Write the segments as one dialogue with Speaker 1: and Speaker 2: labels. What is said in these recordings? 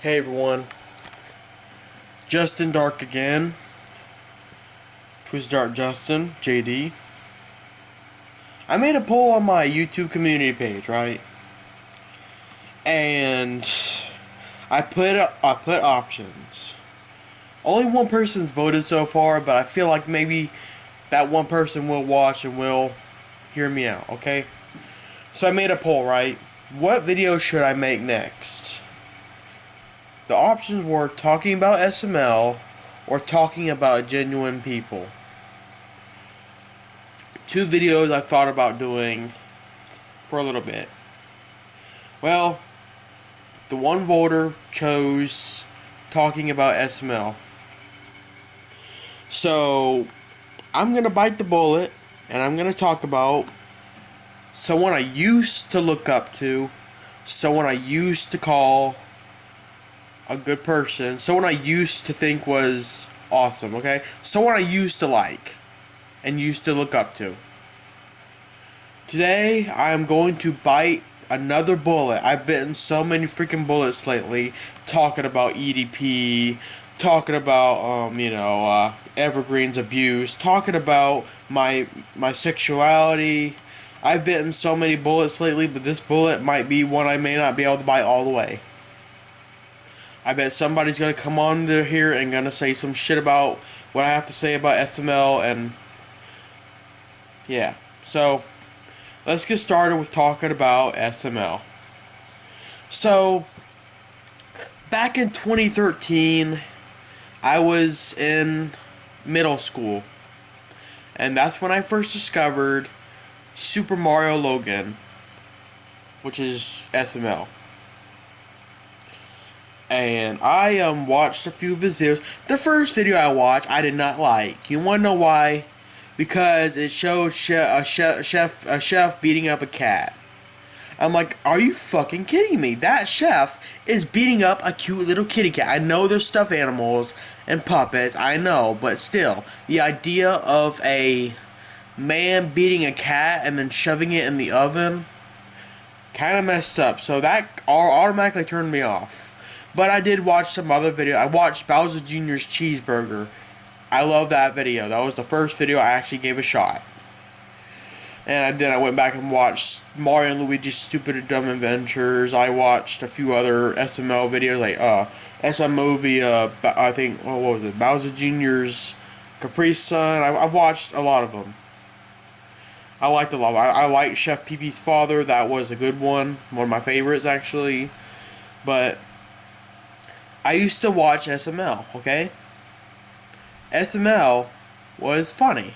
Speaker 1: Hey everyone, Justin Dark again. Twisted Dark Justin, JD. I made a poll on my YouTube community page, right? And I put options. Only one person's voted so far, but I feel like maybe that one person will watch and will hear me out, okay? So I made a poll, right? What video should I make next? The options were talking about SML or talking about genuine people. Two videos I thought about doing for a little bit. Well, the one voter chose talking about SML. So, I'm going to bite the bullet and I'm going to talk about someone I used to look up to, someone I used to call a good person, someone I used to think was awesome, okay? Someone I used to like and used to look up to. Today, I am going to bite another bullet. I've bitten so many freaking bullets lately, talking about EDP, talking about, Evergreen's abuse, talking about my sexuality. I've bitten so many bullets lately, but this bullet might be one I may not be able to bite all the way. I bet somebody's gonna come on here and gonna say some shit about what I have to say about SML, and yeah. So, let's get started with talking about SML. So, back in 2013, I was in middle school. And that's when I first discovered Super Mario Logan, which is SML. And I watched a few of his videos. The first video I watched, I did not like. You want to know why? Because it showed a chef beating up a cat. I'm like, are you fucking kidding me? That chef is beating up a cute little kitty cat. I know there's stuffed animals and puppets, I know, but still, the idea of a man beating a cat and then shoving it in the oven kind of messed up. So that automatically turned me off. But I did watch some other video. I watched Bowser Jr.'s Cheeseburger. I love that video. That was the first video I actually gave a shot. And then I went back and watched Mario and Luigi's Stupid and Dumb Adventures. I watched a few other SML videos, like SM Movie, I think, what was it, Bowser Jr.'s Capri Sun. I've watched a lot of them. I liked a lot. I liked Chef Pee Pee's Father. That was a good one. One of my favorites, actually. But I used to watch SML, okay? SML was funny.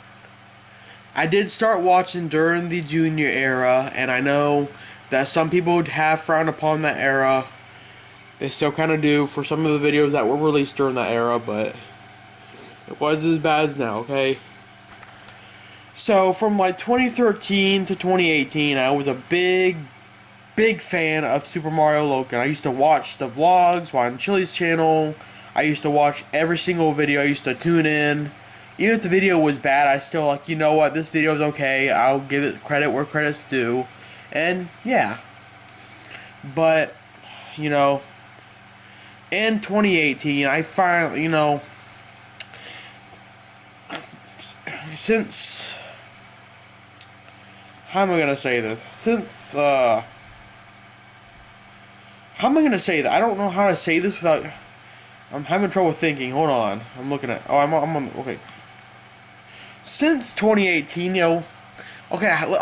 Speaker 1: I did start watching during the junior era, and I know that some people would have frowned upon that era. They still kind of do for some of the videos that were released during that era, but it wasn't as bad as now, okay? So, from like 2013 to 2018, I was a big fan of Super Mario Logan. I used to watch the vlogs on Chili's channel. I used to watch every single video. I used to tune in. Even if the video was bad, I still like, you know what, this video is okay. I'll give it credit where credit's due. And, yeah. But, in 2018, I finally, since, how am I going to say this? How am I going to say that? I don't know how to say this without, I'm having trouble thinking. Hold on. I'm looking at, I'm on, okay. Since 2018, okay,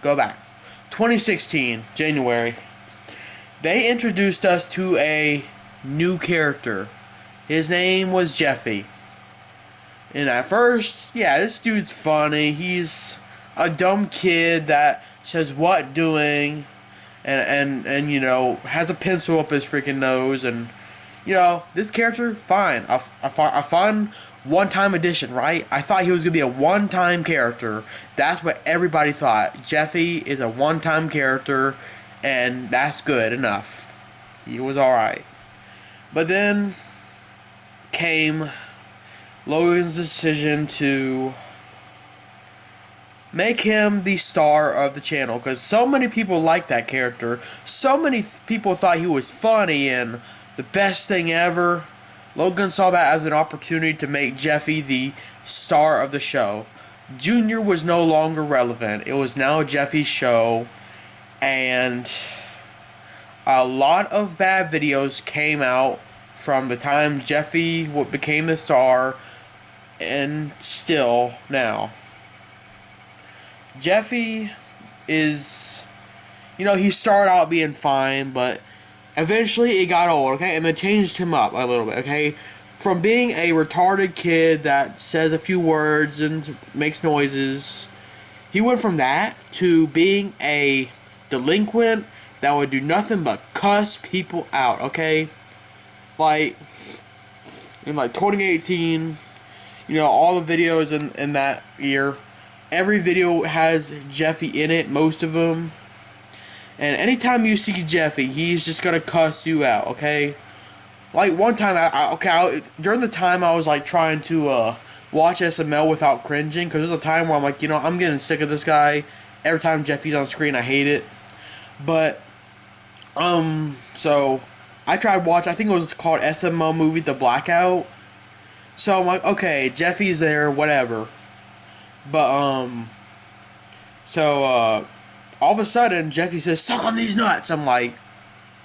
Speaker 1: go back. 2016, January, they introduced us to a new character. His name was Jeffy. And at first, yeah, this dude's funny. He's a dumb kid that says what doing and has a pencil up his freaking nose, and this character, fine. A fun one-time addition, right? I thought he was going to be a one-time character. That's what everybody thought. Jeffy is a one-time character, and that's good enough. He was alright. But then came Logan's decision to make him the star of the channel, because so many people like that character. So many people thought he was funny and the best thing ever. Logan saw that as an opportunity to make Jeffy the star of the show. Junior was no longer relevant. It was now Jeffy's show, and a lot of bad videos came out from the time Jeffy became the star, and still now. Jeffy is, he started out being fine, but eventually it got old, okay? And they changed him up a little bit, okay? From being a retarded kid that says a few words and makes noises, he went from that to being a delinquent that would do nothing but cuss people out, okay? Like, in 2018, all the videos in that year, every video has Jeffy in it, most of them. And anytime you see Jeffy, he's just gonna cuss you out, okay? Like one time, during the time I was trying to watch SML without cringing, because there's a time where I'm like, I'm getting sick of this guy. Every time Jeffy's on screen, I hate it. But so I tried watching. I think it was called SML movie, The Blackout. So I'm like, okay, Jeffy's there, whatever. But all of a sudden Jeffy says, "Suck on these nuts." I'm like,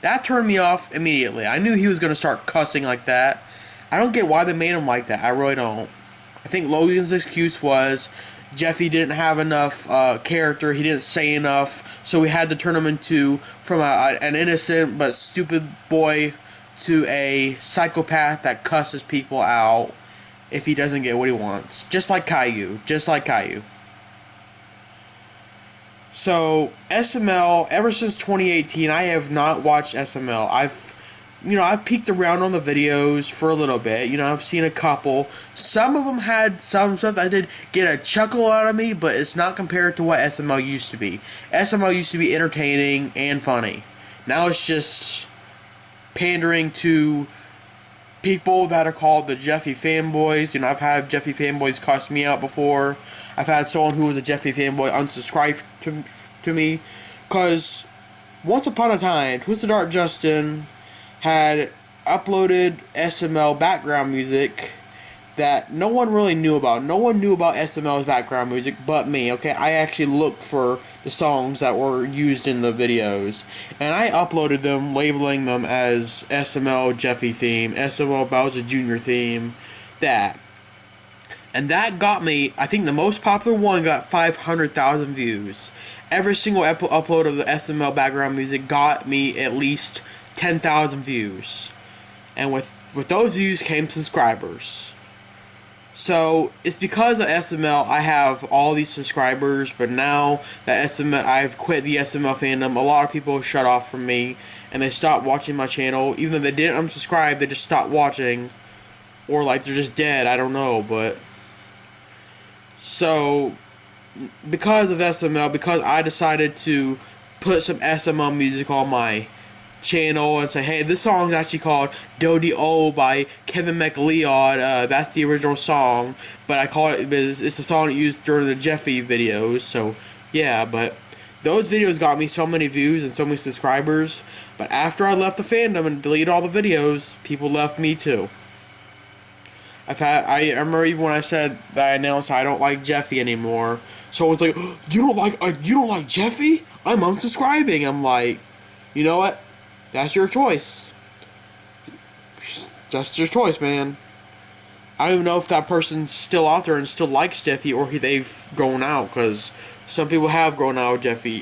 Speaker 1: that turned me off immediately. I knew he was gonna start cussing like that. I don't get why they made him like that. I really don't. I think Logan's excuse was Jeffy didn't have enough character. He didn't say enough, so we had to turn him from an innocent but stupid boy to a psychopath that cusses people out if he doesn't get what he wants. Just like Caillou. So, SML, ever since 2018, I have not watched SML. I've peeked around on the videos for a little bit. I've seen a couple. Some of them had some stuff that did get a chuckle out of me, but it's not compared to what SML used to be. SML used to be entertaining and funny. Now it's just pandering to people that are called the Jeffy fanboys. I've had Jeffy fanboys cuss me out before. I've had someone who was a Jeffy fanboy unsubscribe to me, because once upon a time, Twisted Dark Justin had uploaded SML background music that no one really knew about. No one knew about SML's background music but me, okay? I actually looked for the songs that were used in the videos, and I uploaded them, labeling them as SML Jeffy theme, SML Bowser Jr. theme, that. And that got me, I think the most popular one got 500,000 views. Every single upload of the SML background music got me at least 10,000 views. And with those views came subscribers. So, it's because of SML I have all these subscribers, but now that I've quit the SML fandom, a lot of people shut off from me, and they stopped watching my channel. Even though they didn't unsubscribe, they just stopped watching. Or they're just dead, I don't know, but... So, because of SML, because I decided to put some SML music on my channel and say, hey, this song's actually called Dodie O by Kevin MacLeod. That's the original song, but I call it, it's the song used during the Jeffy videos. So yeah, but those videos got me so many views and so many subscribers. But after I left the fandom and deleted all the videos, people left me too. I remember even when I said that I announced I don't like Jeffy anymore. Someone's like, oh, you don't like Jeffy? I'm unsubscribing. I'm like, you know what? That's your choice. That's your choice, man. I don't even know if that person's still out there and still likes Jeffy, or they've grown out, because some people have grown out of Jeffy.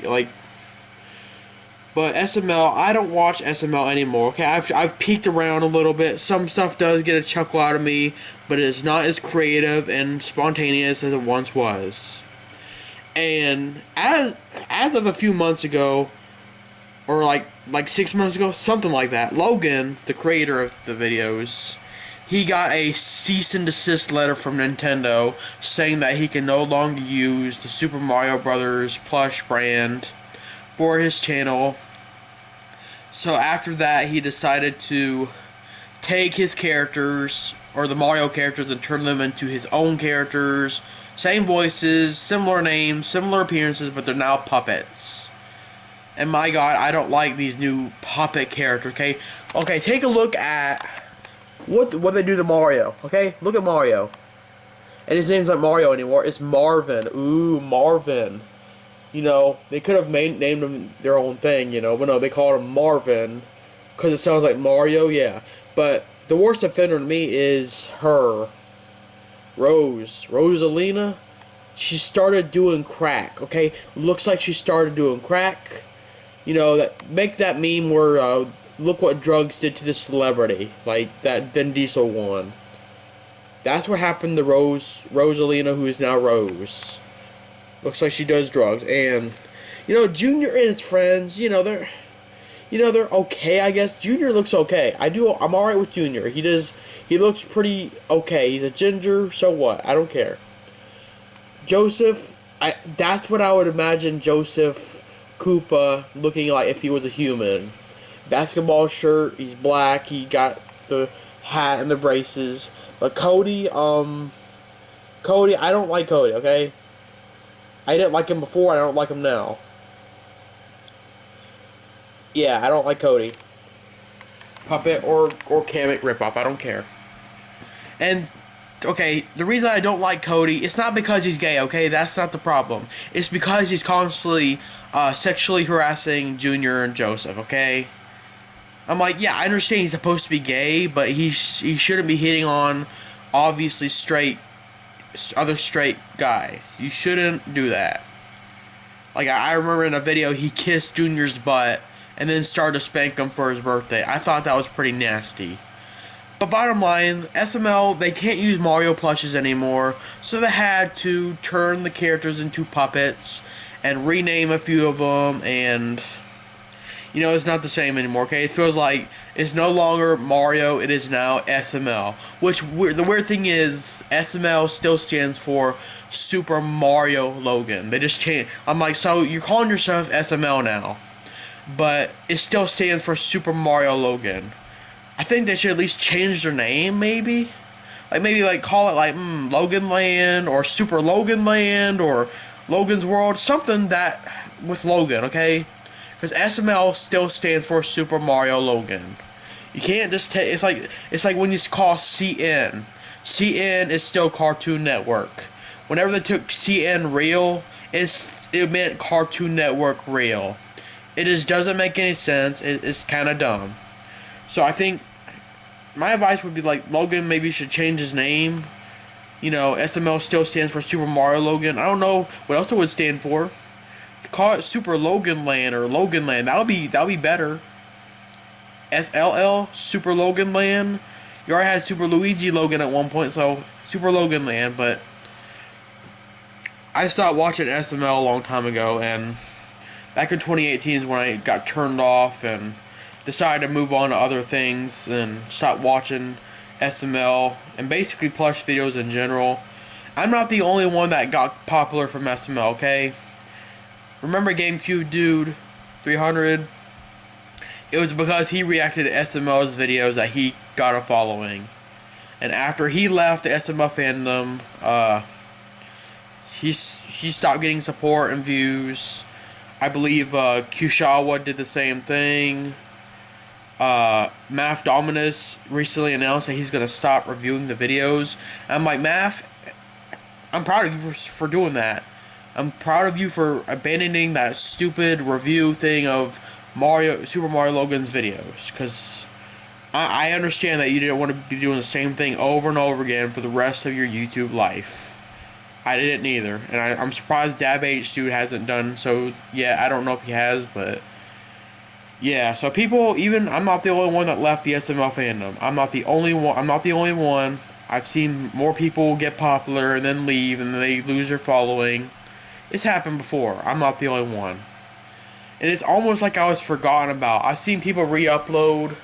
Speaker 1: But SML, I don't watch SML anymore, okay? I've peeked around a little bit. Some stuff does get a chuckle out of me, but it's not as creative and spontaneous as it once was. And as of a few months ago, or like 6 months ago, something like that, Logan, the creator of the videos, he got a cease and desist letter from Nintendo saying that he can no longer use the Super Mario Brothers plush brand for his channel. So after that, he decided to take his characters, or the Mario characters, and turn them into his own characters, Same voices, similar names, similar appearances, but they're now puppets. And my god, I don't like these new puppet characters, okay? Okay, take a look at what they do to Mario, okay? Look at Mario. And his name's not Mario anymore, it's Marvin. Ooh, Marvin. You know, they could have named him their own thing, you know, but no, they called him Marvin because it sounds like Mario, yeah. But the worst offender to me is her, Rosalina. She started doing crack, okay? Looks like she started doing crack. You know, make that meme where, look what drugs did to the celebrity, like that Vin Diesel one. That's what happened to Rosalina, who is now Rose. Looks like she does drugs, and you know, Junior and his friends, you know, they're okay, I guess. Junior looks okay. I'm alright with Junior. He looks pretty okay. He's a ginger, so what? I don't care. Joseph, that's what I would imagine Joseph Koopa looking like if he was a human. Basketball shirt, he's black, he got the hat and the braces. But Cody, I don't like Cody, okay? I didn't like him before, I don't like him now. Yeah, I don't like Cody. Puppet or Kamek ripoff, I don't care. And, okay, the reason I don't like Cody, it's not because he's gay, okay? That's not the problem. It's because he's constantly sexually harassing Junior and Joseph, okay? I'm like, yeah, I understand he's supposed to be gay, but he shouldn't be hitting on obviously other straight guys. You shouldn't do that. Like, I remember in a video he kissed Junior's butt and then started to spank him for his birthday. I thought that was pretty nasty. But bottom line, SML, they can't use Mario plushes anymore, so they had to turn the characters into puppets and rename a few of them, and you know, it's not the same anymore, okay? It feels like it's no longer Mario, it is now SML. Which, the weird thing is, SML still stands for Super Mario Logan. They just changed. I'm like, so you're calling yourself SML now, but it still stands for Super Mario Logan. I think they should at least change their name, maybe? Like, maybe, like, call it, like, Logan Land, or Super Logan Land, or Logan's World, something that, with Logan, okay? Because SML still stands for Super Mario Logan. You can't just take. It's like when you call CN. CN is still Cartoon Network. Whenever they took CN Real, it meant Cartoon Network Real. It just doesn't make any sense. It's kind of dumb. So I think my advice would be like Logan maybe should change his name. You know, SML still stands for Super Mario Logan. I don't know what else it would stand for. Call it Super Logan Land or Logan Land. That'll be better. SLL, Super Logan Land. You already had Super Luigi Logan at one point, so Super Logan Land. But I stopped watching SML a long time ago, and back in 2018 is when I got turned off and decided to move on to other things and stop watching SML and basically plush videos in general. I'm not the only one that got popular from SML, okay? Remember GameCube Dude 300? It was because he reacted to SML's videos that he got a following. And after he left the SML fandom, he stopped getting support and views. I believe Kushawa did the same thing. Math Dominus recently announced that he's going to stop reviewing the videos. I'm like, Math, I'm proud of you for doing that. I'm proud of you for abandoning that stupid review thing of Super Mario Logan's videos, because I understand that you didn't want to be doing the same thing over and over again for the rest of your YouTube life. I didn't either, and I'm surprised DabH Dude hasn't done so yet. I don't know if he has, but yeah. So people, I'm not the only one that left the SML fandom. I'm not the only one. I've seen more people get popular and then leave, and then they lose their following. It's happened before. I'm not the only one. And it's almost like I was forgotten about. I've seen people re-upload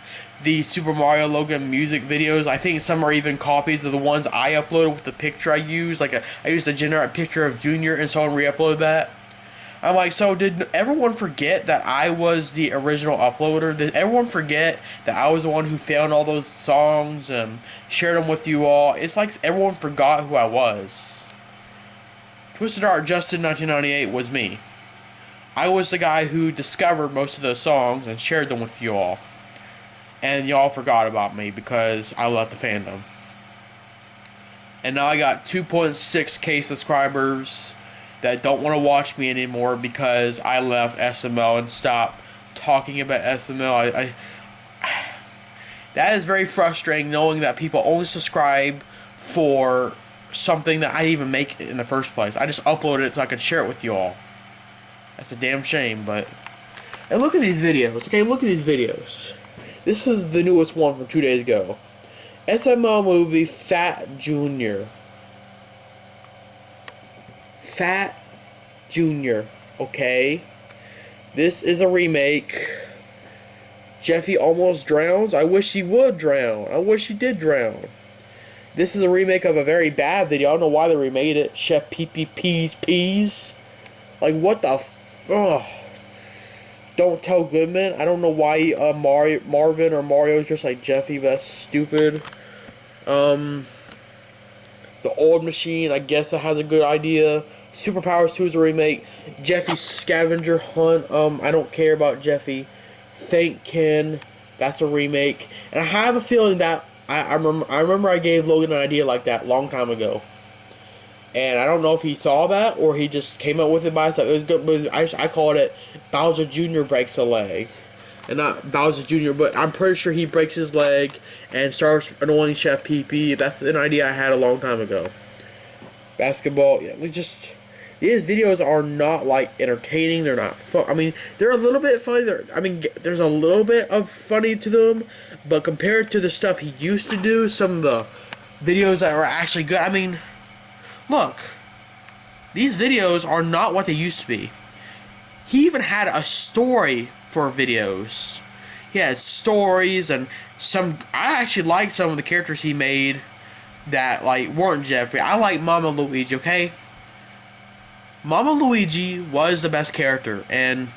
Speaker 1: the Super Mario Logan music videos. I think some are even copies of the ones I uploaded with the picture I used. Like, I used a generic picture of Junior and someone re-uploaded that. I'm like, so did everyone forget that I was the original uploader? Did everyone forget that I was the one who found all those songs and shared them with you all? It's like everyone forgot who I was. Twisted Art Justin 1998 was me. I was the guy who discovered most of those songs and shared them with you all. And y'all forgot about me because I left the fandom. And now I got 2.6k subscribers that don't want to watch me anymore because I left SML and stopped talking about SML. That is very frustrating, knowing that people only subscribe for something that I didn't even make in the first place. I just uploaded it so I could share it with you all. That's a damn shame, but... And look at these videos, okay? Look at these videos. This is the newest one from 2 days ago. SML movie Fat Junior. Fat Junior, okay? This is a remake. Jeffy almost drowns. I wish he would drown. I wish he did drown. This is a remake of a very bad video. I don't know why they remade it. Chef Pee Pee Peas Peas. Like, what the ugh. Don't Tell Goodman. I don't know why Marvin or Mario is just like Jeffy, but that's stupid. The Old Machine, I guess that has a good idea. Superpowers 2 is a remake. Jeffy's Scavenger Hunt. I don't care about Jeffy. Thank Ken. That's a remake. And I have a feeling that I remember I gave Logan an idea like that a long time ago. And I don't know if he saw that or he just came up with it by himself. It was good, but I called it Bowser Jr. breaks a leg. And not Bowser Jr., but I'm pretty sure he breaks his leg and starts annoying Chef Pee Pee. That's an idea I had a long time ago. Basketball, yeah, these videos are not, like, entertaining. They're not fun. I mean, they're a little bit funny. There's a little bit of funny to them, but compared to the stuff he used to do, some of the videos that were actually good, I mean, look, these videos are not what they used to be. He even had a story for videos. He had stories and I actually liked some of the characters he made that, like, weren't Jeffrey. I like Mama Luigi, okay? Mama Luigi was the best character, and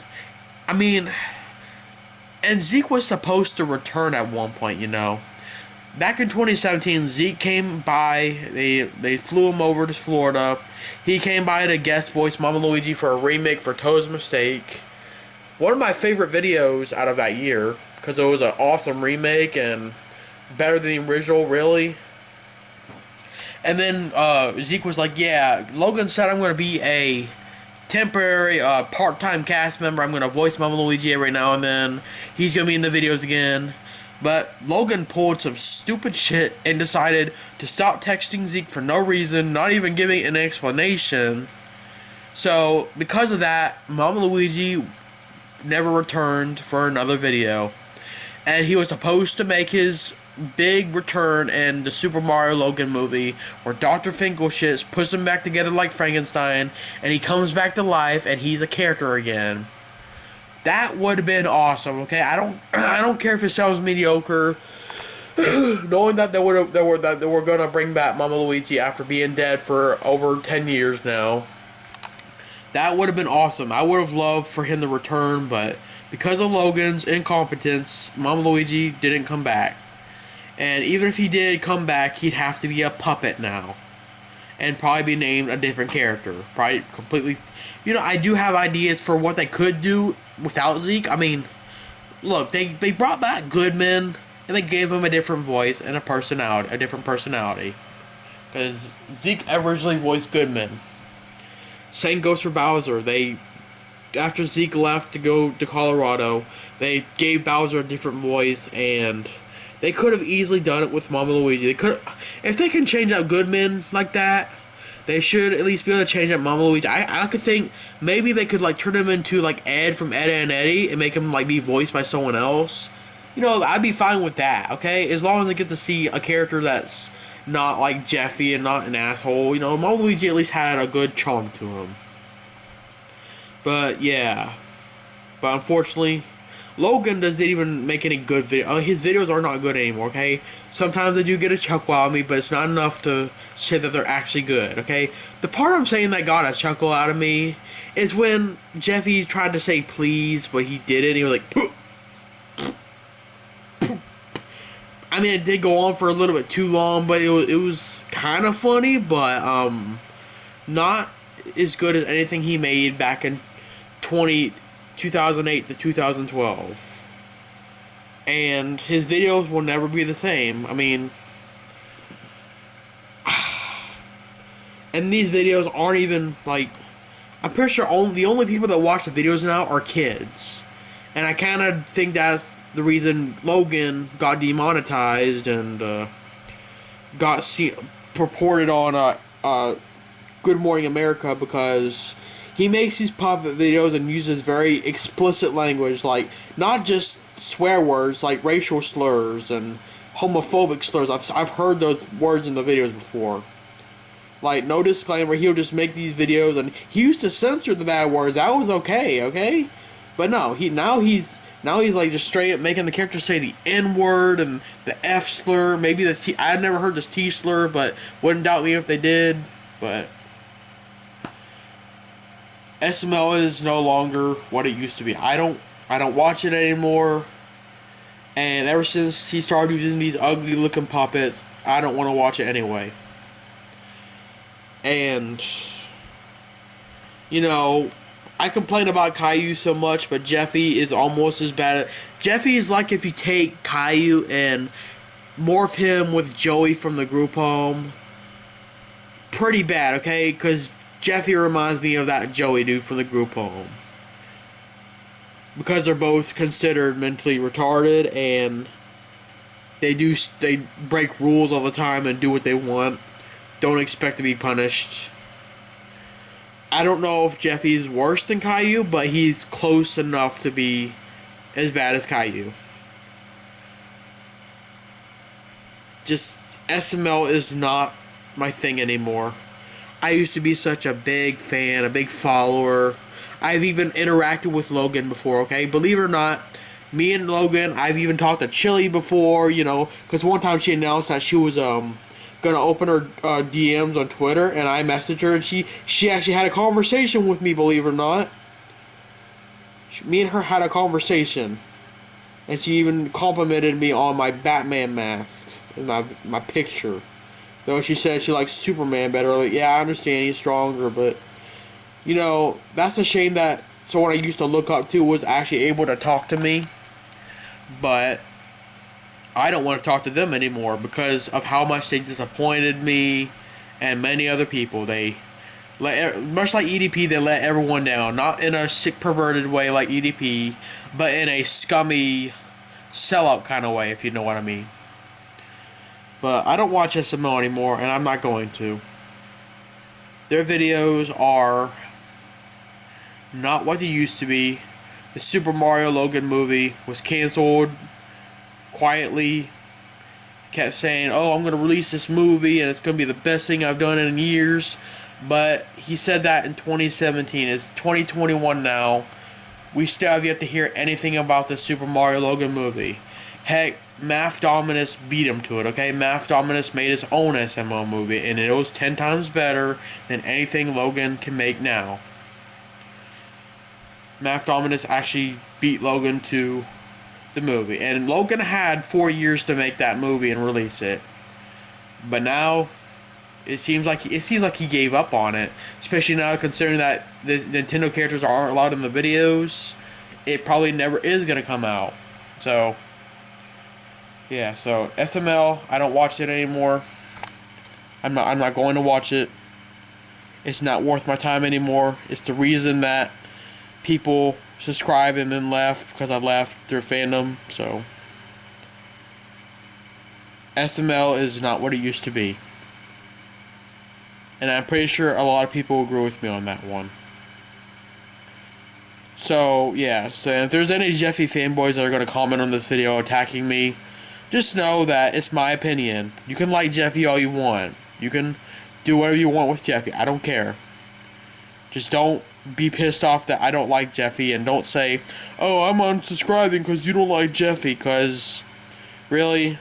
Speaker 1: I mean, and Zeke was supposed to return at one point, you know. Back in 2017, Zeke came by. They flew him over to Florida. He came by to guest voice Mama Luigi for a remake for Toad's Mistake. One of my favorite videos out of that year, because it was an awesome remake and better than the original, really. And then Zeke was like, yeah, Logan said I'm going to be a temporary part-time cast member. I'm going to voice Mama Luigi every now and then. He's going to be in the videos again. But Logan pulled some stupid shit and decided to stop texting Zeke for no reason, not even giving an explanation. So, because of that, Mama Luigi never returned for another video. And he was supposed to make his big return in the Super Mario Logan movie where Dr. Finkelshits puts him back together like Frankenstein and he comes back to life and he's a character again. That would have been awesome, okay? I don't care if it sounds mediocre. Knowing that they were gonna bring back Mama Luigi after being dead for over 10 years now. That would have been awesome. I would have loved for him to return, but because of Logan's incompetence, Mama Luigi didn't come back. And even if he did come back, he'd have to be a puppet now. And probably be named a different character. Probably completely... You know, I do have ideas for what they could do without Zeke. I mean, look, they brought back Goodman, and they gave him a different voice and a different personality. Because Zeke originally voiced Goodman. Same goes for Bowser. After Zeke left to go to Colorado, they gave Bowser a different voice, and they could have easily done it with Mama Luigi. If they can change out Goodman like that, they should at least be able to change out Mama Luigi. I could think maybe they could, like, turn him into, like, Ed from Ed and Eddie and make him, like, be voiced by someone else. You know, I'd be fine with that, okay? As long as I get to see a character that's not like Jeffy and not an asshole. You know, Mama Luigi at least had a good charm to him. But, yeah. But unfortunately, Logan doesn't even make any good videos. His videos are not good anymore, okay? Sometimes they do get a chuckle out of me, but it's not enough to say that they're actually good, okay? The part I'm saying that got a chuckle out of me is when Jeffy tried to say please, but he didn't. He was like, Pooh! I mean, it did go on for a little bit too long, but it was kind of funny, but not as good as anything he made back in 2008 to 2012. And his videos will never be the same. I mean, and these videos aren't even like, I'm pretty sure the only people that watch the videos now are kids. And I kind of think that's the reason Logan got demonetized and got purported on Good Morning America, because he makes these puppet videos and uses very explicit language, like not just swear words, like racial slurs and homophobic slurs. I've heard those words in the videos before. Like, no disclaimer, he'll just make these videos, and he used to censor the bad words. That was okay? But no, he's like just straight up making the character say the N word and the F slur, maybe the T. I've never heard this T slur, but wouldn't doubt me if they did. But SML is no longer what it used to be. I don't watch it anymore. And ever since he started using these ugly looking puppets, I don't want to watch it anyway. And, you know, I complain about Caillou so much, but Jeffy is almost as bad. Jeffy is like if you take Caillou and morph him with Joey from the group home. Pretty bad, okay? Because Jeffy reminds me of that Joey dude from the group home. Because they're both considered mentally retarded, and they break rules all the time and do what they want. Don't expect to be punished. I don't know if Jeffy's worse than Caillou, but he's close enough to be as bad as Caillou. Just, SML is not my thing anymore. I used to be such a big fan, a big follower. I've even interacted with Logan before, okay? Believe it or not, me and Logan, I've even talked to Chili before, you know, because one time she announced that she was, gonna open her DMs on Twitter, and I messaged her, and she actually had a conversation with me, believe it or not. Me and her had a conversation, and she even complimented me on my Batman mask and my picture. Though she said she likes Superman better. Like, yeah, I understand he's stronger, but you know, that's a shame that someone I used to look up to was actually able to talk to me, but I don't want to talk to them anymore because of how much they disappointed me and many other people. They much like EDP, they let everyone down. Not in a sick, perverted way like EDP, but in a scummy, sellout kind of way, if you know what I mean. But I don't watch SML anymore, and I'm not going to. Their videos are not what they used to be. The Super Mario Logan movie was canceled quietly. Kept saying, oh, I'm going to release this movie and it's going to be the best thing I've done in years. But he said that in 2017. It's 2021 now. We still have yet to hear anything about the Super Mario Logan movie. Heck, Math Dominus beat him to it, okay? Math Dominus made his own SML movie, and it was 10 times better than anything Logan can make now. Math Dominus actually beat Logan to the movie, and Logan had 4 years to make that movie and release it. But now, it seems like he gave up on it, especially now considering that the Nintendo characters aren't allowed in the videos. It probably never is gonna come out. So yeah, so SML, I don't watch it anymore. I'm not going to watch it. It's not worth my time anymore. It's the reason that people subscribed and then left, because I left their fandom. So SML is not what it used to be. And I'm pretty sure a lot of people agree with me on that one. So yeah, so if there's any Jeffy fanboys that are going to comment on this video attacking me, just know that it's my opinion. You can like Jeffy all you want. You can do whatever you want with Jeffy. I don't care. Just don't be pissed off that I don't like Jeffy, and don't say, oh, I'm unsubscribing because you don't like Jeffy, because really,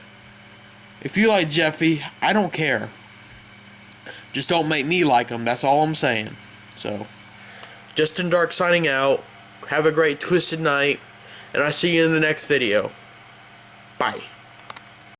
Speaker 1: if you like Jeffy, I don't care. Just don't make me like him. That's all I'm saying. So, Justin Dark signing out. Have a great twisted night, and I'll see you in the next video. Bye.